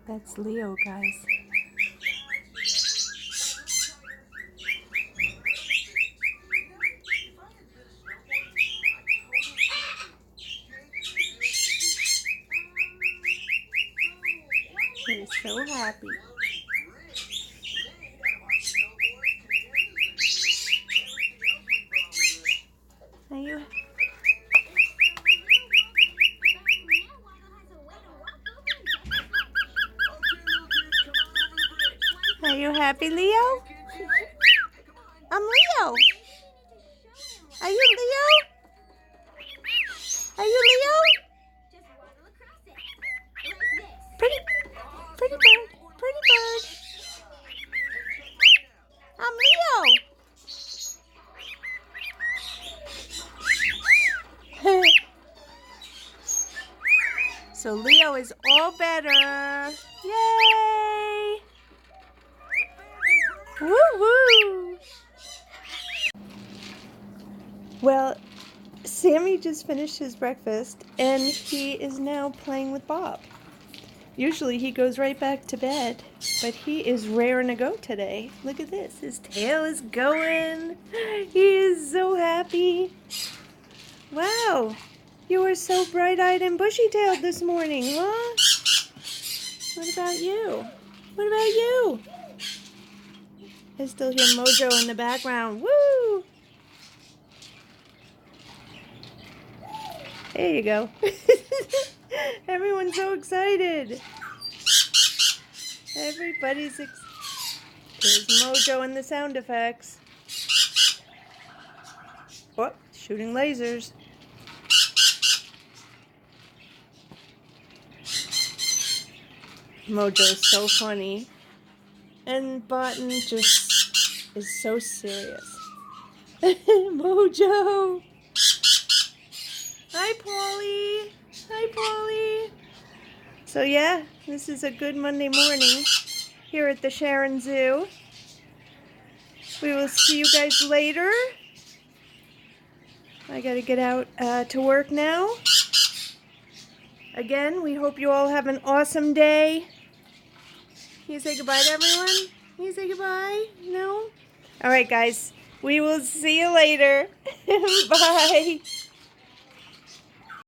That's Leo, guys. He's so happy. Are you? Are you happy, Leo? I'm Leo. Are you Leo? Are you Leo? Pretty bird. Pretty bird. I'm Leo. So Leo is all better. Yay! Woo-hoo! Well, Sammy just finished his breakfast and he is now playing with Bob. Usually he goes right back to bed, but he is raring to go today. Look at this. His tail is going. He is so happy. Wow. You were so bright-eyed and bushy-tailed this morning, huh? What about you? What about you? I still hear Mojo in the background. Woo! There you go. Everyone's so excited. Everybody's excited. There's Mojo and the sound effects. Oh, shooting lasers. Mojo is so funny. And Button just is so serious. Mojo! Hi, Paulie. Hi, Paulie. So yeah, this is a good Monday morning here at the SharynZoo. We will see you guys later. I gotta get out to work now. Again, we hope you all have an awesome day. Can you say goodbye to everyone? Can you say goodbye? No? Alright guys, we will see you later. Bye.